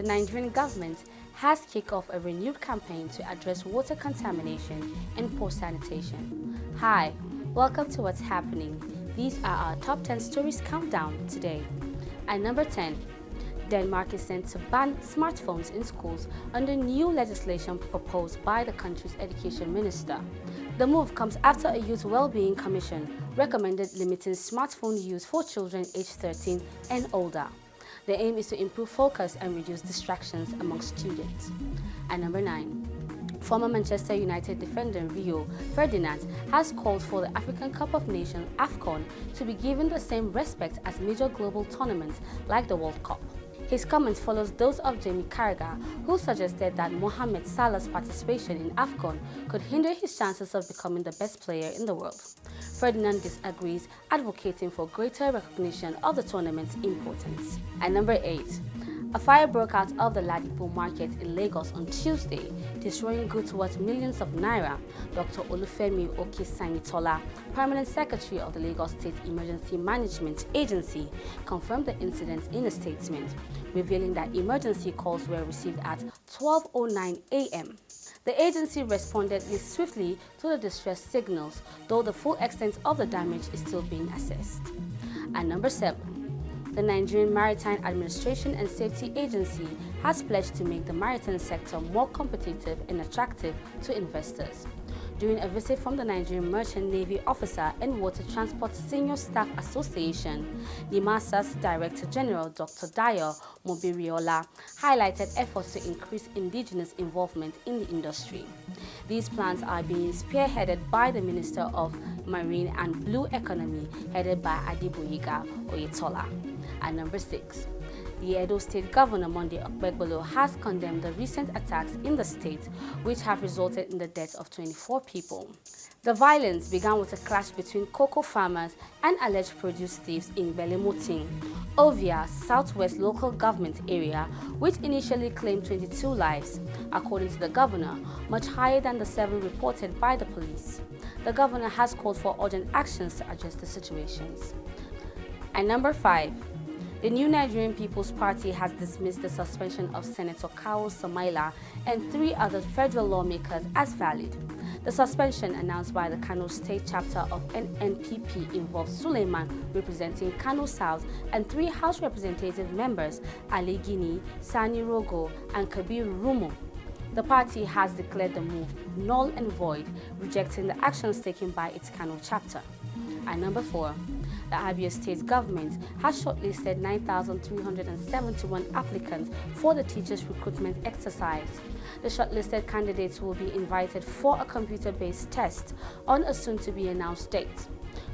the Nigerian government has kicked off a renewed campaign to address water contamination and poor sanitation. Hi, welcome to What's Happening. These are our top 10 stories countdown today. At number 10, Denmark is set to ban smartphones in schools under new legislation proposed by the country's education minister. The move comes after a Youth Wellbeing Commission recommended limiting smartphone use for children aged 13 and older. The aim is to improve focus and reduce distractions among students. At number 9, former Manchester United defender Rio Ferdinand has called for the African Cup of Nations AFCON to be given the same respect as major global tournaments like the World Cup. His comments follows those of Jamie Carragher, who suggested that Mohamed Salah's participation in AFCON could hinder his chances of becoming the best player in the world. Ferdinand disagrees, advocating for greater recognition of the tournament's importance. At number 8, a fire broke out of the Ladipo market in Lagos on Tuesday, destroying goods worth millions of naira. Dr. Olufemi Okesanitola, Permanent Secretary of the Lagos State Emergency Management Agency, confirmed the incident in a statement, revealing that emergency calls were received at 12:09 a.m. The agency responded swiftly to the distress signals, though the full extent of the damage is still being assessed. At number 7, the Nigerian Maritime Administration and Safety Agency has pledged to make the maritime sector more competitive and attractive to investors. During a visit from the Nigerian Merchant Navy Officer and Water Transport Senior Staff Association, NIMASA's Director General Dr. Dayo Mobiriola highlighted efforts to increase Indigenous involvement in the industry. These plans are being spearheaded by the Minister of Marine and Blue Economy, headed by Adeboyega Oyetola. At number 6, the Edo State Governor Monday Okpehbolo has condemned the recent attacks in the state, which have resulted in the death of 24 people. The violence began with a clash between cocoa farmers and alleged produce thieves in Belemoting, Abia, southwest local government area, which initially claimed 22 lives, according to the governor, much higher than the 7 reported by the police. The governor has called for urgent actions to address the situations. At number 5, the new Nigerian People's Party has dismissed the suspension of Senator Sumaila and 3 other federal lawmakers as valid. The suspension, announced by the Kano State chapter of NNPP, involved Suleiman, representing Kano South, and 3 House Representative members, Ali Gini, Sani Rogo, and Kabir Rumo. The party has declared the move null and void, rejecting the actions taken by its Kano chapter. At number 4, the Abia state government has shortlisted 9,371 applicants for the teachers' recruitment exercise. The shortlisted candidates will be invited for a computer-based test on a soon-to-be-announced date.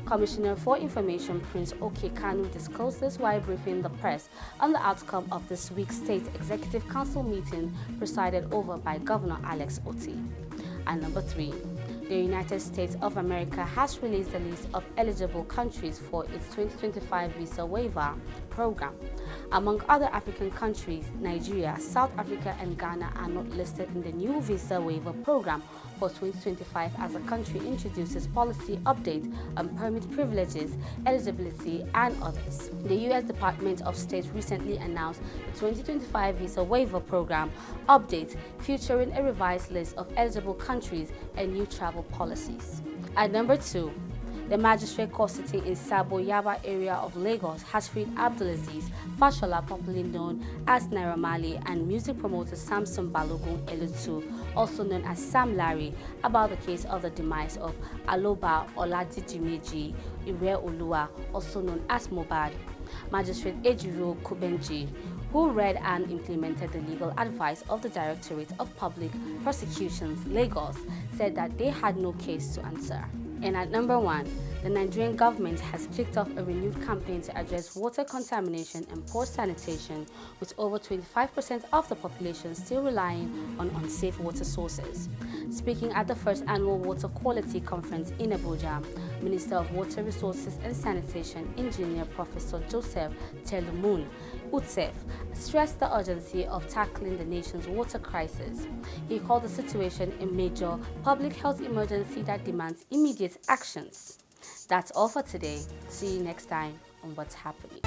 Commissioner for Information Prince Oke Kanu disclosed this while briefing the press on the outcome of this week's State Executive Council meeting presided over by Governor Alex Otti. And number 3, the United States of America has released a list of eligible countries for its 2025 visa waiver program. Among other African countries, Nigeria, South Africa, and Ghana are not listed in the new visa waiver program for 2025 as the country introduces policy updates on permit privileges, eligibility, and others. The U.S. Department of State recently announced the 2025 visa waiver program update, featuring a revised list of eligible countries and new travel policies. At number 2, the magistrate court sitting in Sabo Yaba area of Lagos has freed Abdulaziz Fashola, popularly known as Naira Marley, and music promoter Samson Balogun Elutu, also known as Sam Larry, about the case of the demise of Aloba Oladijimeji Ire-Olua, also known as Mohbad. Magistrate Ejiro Kubenji, who read and implemented the legal advice of the Directorate of Public Prosecutions, Lagos, said that they had no case to answer. And at number 1, the Nigerian government has kicked off a renewed campaign to address water contamination and poor sanitation, with over 25% of the population still relying on unsafe water sources. Speaking at the first annual Water Quality Conference in Abuja, Minister of Water Resources and Sanitation, Engineer Professor Joseph Telumun Utsef, stressed the urgency of tackling the nation's water crisis. He called the situation a major public health emergency that demands immediate actions. That's all for today. See you next time on What's Happening.